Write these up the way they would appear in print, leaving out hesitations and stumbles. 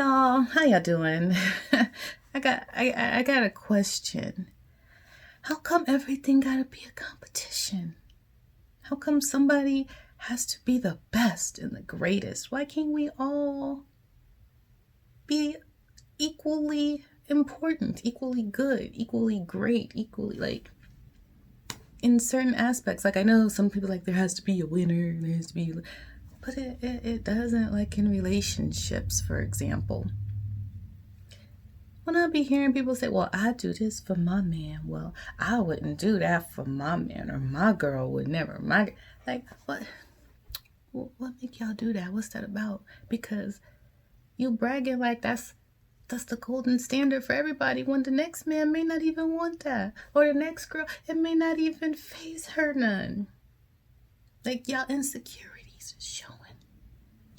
y'all, how y'all doing? I got a question. How come everything gotta be a competition? How come somebody has to be the best and the greatest? Why can't we all be equally important, equally good, equally great, equally like in certain aspects? Like I know some people like there has to be a winner, there has to be, but it doesn't, like in relationships, for example. When I be hearing people say, well, I do this for my man. Well, I wouldn't do that for my man, or my girl would never. Like, what make y'all do that? What's that about? Because you bragging like that's the golden standard for everybody, when the next man may not even want that. Or the next girl, it may not even faze her none. Like, y'all insecurities is showing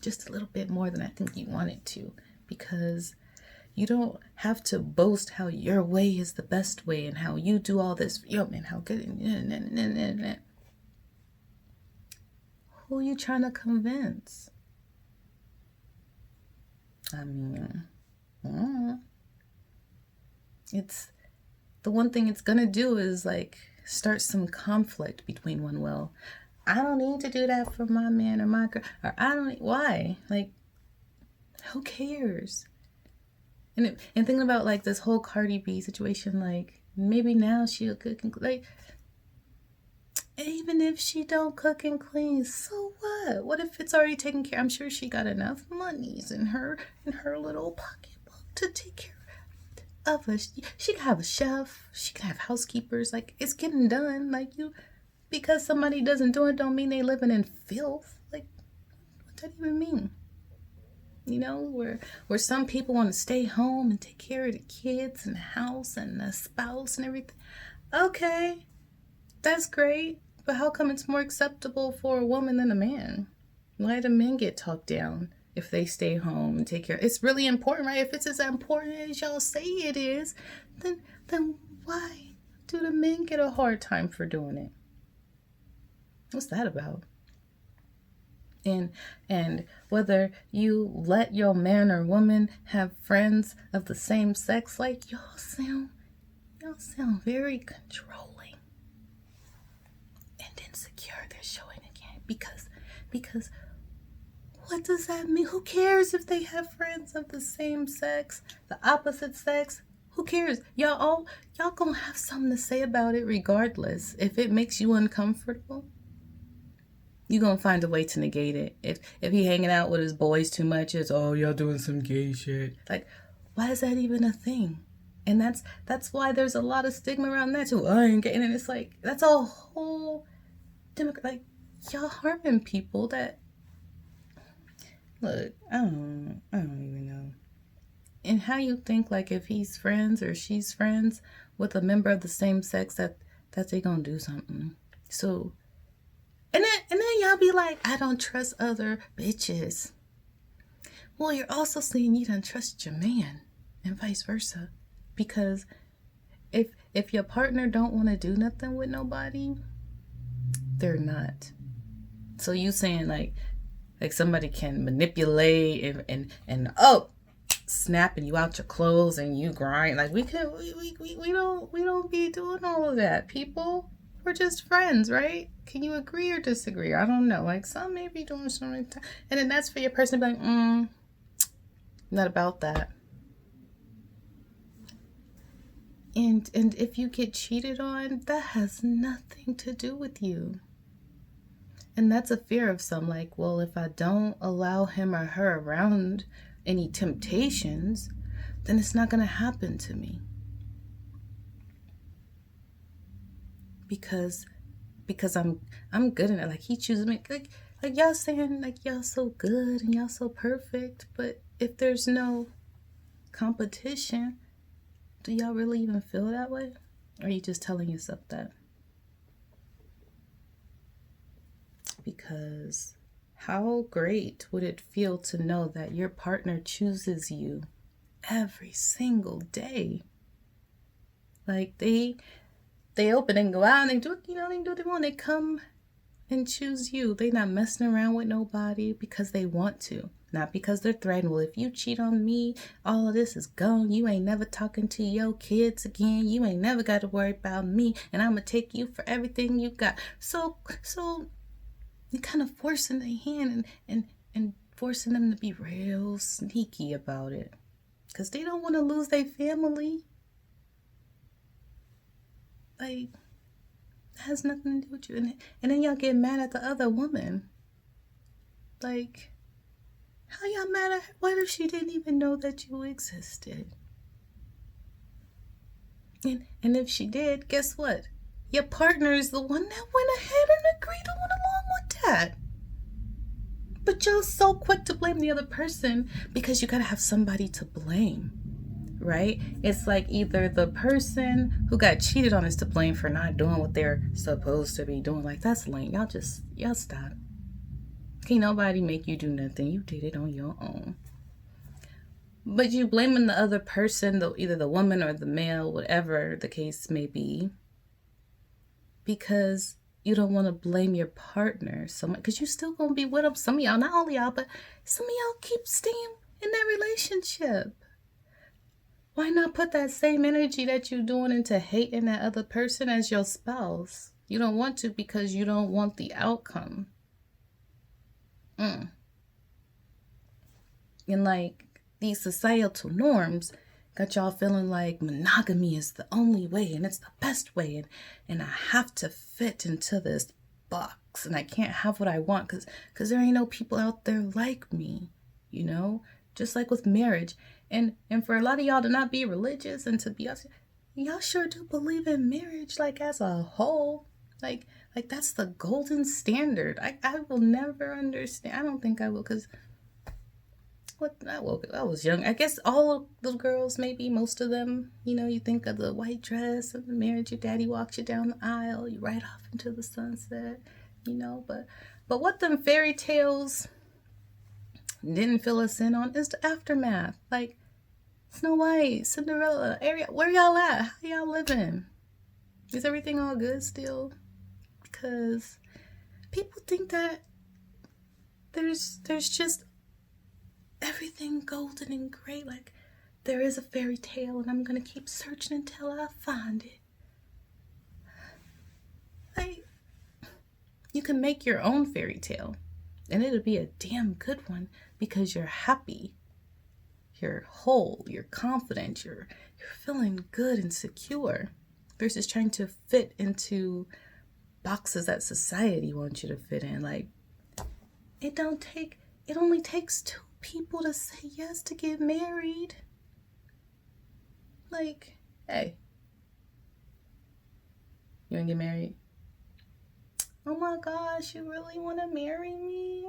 just a little bit more than I think you want it to. Because you don't have to boast how your way is the best way and how you do all this. Yo, man, how good. Who are you trying to convince? I mean, it's the one thing it's gonna do is like start some conflict between one. Well, I don't need to do that for my man or my girl, or I don't. Why? Like, who cares? And thinking about like this whole Cardi B situation, like maybe now she'll cook and like, even if she don't cook and clean, so what? What if it's already taken care? I'm sure she got enough monies in her little pocketbook to take care of us. She can have a chef. She can have housekeepers. Like, it's getting done. Like, because somebody doesn't do it, don't mean they living in filth. Like, what does that even mean? You know, where some people want to stay home and take care of the kids and the house and the spouse and everything. Okay, that's great. But how come it's more acceptable for a woman than a man? Why do men get talked down if they stay home and take care? It's really important, right? If it's as important as y'all say it is, then why do the men get a hard time for doing it? What's that about? And whether you let your man or woman have friends of the same sex, like y'all sound very controlling and insecure. They're showing again because what does that mean? Who cares if they have friends of the same sex, the opposite sex? Who cares? Y'all gonna have something to say about it regardless. If it makes you uncomfortable, you're going to find a way to negate it. If he hanging out with his boys too much, it's, oh, y'all doing some gay shit. Like, why is that even a thing? And that's why there's a lot of stigma around that too. I ain't gay. And it's like, that's a whole like, y'all harming people that, look, I don't even know. And how you think, like, if he's friends or she's friends with a member of the same sex, that they gonna do something. So, and then y'all be like, I don't trust other bitches. Well, you're also saying you don't trust your man, and vice versa. Because if your partner don't want to do nothing with nobody, they're not. So you saying like somebody can manipulate and snapping you out your clothes and you grind, like we don't be doing all of that, people. We're just friends, right? Can you agree or disagree? I don't know. Like, some may be doing something, and then that's for your person to be like, not about that. And if you get cheated on, that has nothing to do with you. And that's a fear of some, like, well, if I don't allow him or her around any temptations, then it's not going to happen to me. Because I'm good in it. Like, he chooses me. Like y'all saying like y'all so good and y'all so perfect, but if there's no competition, do y'all really even feel that way? Or are you just telling yourself that? Because how great would it feel to know that your partner chooses you every single day? Like, they open and go out and they do, they do what they want. They come and choose you. They not messing around with nobody because they want to. Not because they're threatened. Well, if you cheat on me, all of this is gone. You ain't never talking to your kids again. You ain't never got to worry about me. And I'm going to take you for everything you got. So you're kind of forcing their hand and forcing them to be real sneaky about it. Because they don't want to lose their family. Like, it has nothing to do with you. And then y'all get mad at the other woman. Like, how y'all mad at her? What if she didn't even know that you existed? And if she did, guess what? Your partner is the one that went ahead and agreed to went along with that. But y'all so quick to blame the other person because you gotta have somebody to blame, right? It's like either the person who got cheated on is to blame for not doing what they're supposed to be doing. Like, that's lame. Y'all stop. Can't nobody make you do nothing. You did it on your own. But you blaming the other person, either the woman or the male, whatever the case may be, because you don't want to blame your partner so much, because you still gonna be with them. Some of y'all, not only y'all, but some of y'all keep staying in that relationship. Why not put that same energy that you're doing into hating that other person as your spouse? You don't want to because you don't want the outcome. And like these societal norms got y'all feeling like monogamy is the only way and it's the best way, and I have to fit into this box and I can't have what I want because there ain't no people out there like me, you know? Just like with marriage. And for a lot of y'all to not be religious and to be honest, y'all sure do believe in marriage, like as a whole. Like that's the golden standard. I will never understand. I don't think I will, because I was young. I guess all of the girls, maybe most of them, you know, you think of the white dress and the marriage, your daddy walks you down the aisle, you ride off into the sunset, you know. But what them fairy tales didn't fill us in on is the aftermath. Like Snow White, Cinderella, Ariel, where y'all at? How y'all living? Is everything all good still? Because people think that there's just everything golden and great. Like there is a fairy tale and I'm gonna keep searching until I find it. Like, you can make your own fairy tale and it'll be a damn good one because you're happy, you're whole, you're confident, you're feeling good and secure, versus trying to fit into boxes that society wants you to fit in. Like, it only takes two people to say yes to get married. Like, hey, you wanna get married? Oh my gosh, you really wanna marry me?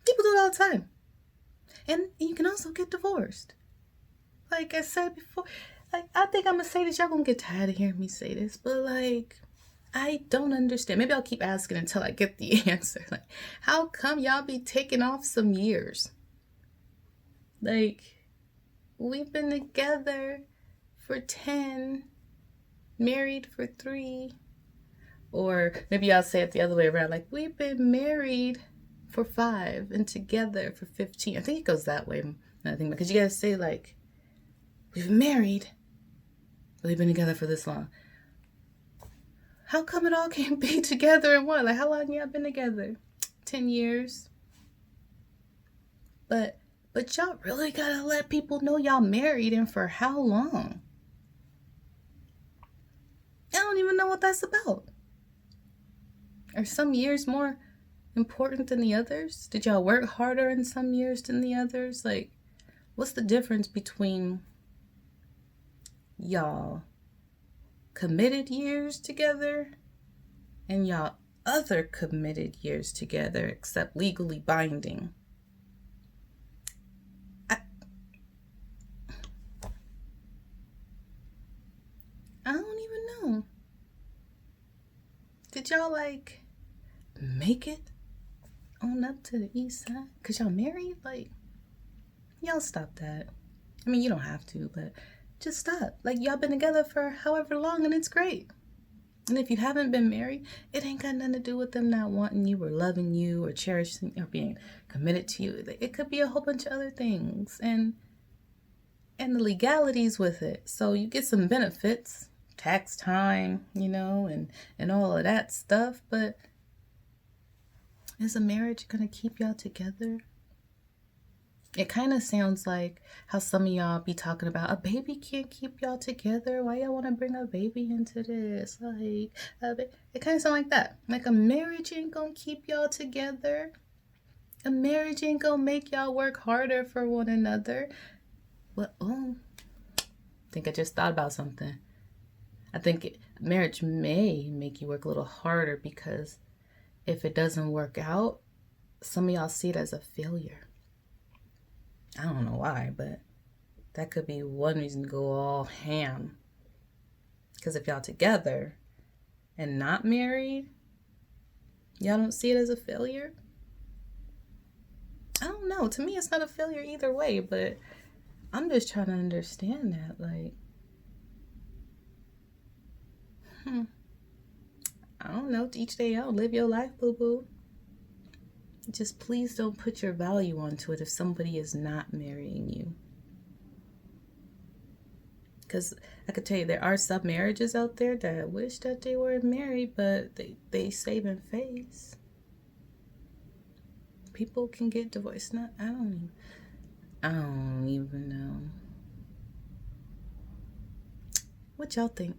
People do it all the time. And you can also get divorced. Like I said before, like, I think I'm gonna say this, y'all gonna get tired of hearing me say this, but like, I don't understand. Maybe I'll keep asking until I get the answer. Like, how come y'all be taking off some years? Like, we've been together for 10, married for 3. Or maybe I'll say it the other way around. Like, we've been married for 5 and together for 15. I think it goes that way. I think because you gotta say, like, we've been married, but we've been together for this long. How come it all can't be together in one? Like, how long y'all been together? 10 years. But y'all really gotta let people know y'all married, and for how long? I don't even know what that's about. Are some years more important than the others? Did y'all work harder in some years than the others? Like, what's the difference between y'all committed years together and y'all other committed years together, except legally binding? I don't even know. Did y'all like make it on up to the east side? Cause y'all married? Like, y'all stop that. I mean, you don't have to, but just stop. Like, y'all been together for however long and it's great. And if you haven't been married, it ain't got nothing to do with them not wanting you or loving you or cherishing or being committed to you. It could be a whole bunch of other things and the legalities with it. So you get some benefits, tax time, and all of that stuff. But is a marriage going to keep y'all together? It kind of sounds like how some of y'all be talking about a baby can't keep y'all together. Why y'all want to bring a baby into this? Like, it kind of sounds like that. Like a marriage ain't gonna keep y'all together. A marriage ain't gonna make y'all work harder for one another. Well, I think I just thought about something. I think marriage may make you work a little harder because if it doesn't work out, some of y'all see it as a failure. I don't know why, but that could be one reason to go all ham. Because if y'all together and not married, y'all don't see it as a failure? I don't know. To me, it's not a failure either way, but I'm just trying to understand that. Like, I don't know. To each their own. Live your life, boo-boo. Just please don't put your value onto it if somebody is not marrying you. Because I could tell you there are some marriages out there that wish that they were married, but they saving face. People can get divorced. I don't even know. What y'all think?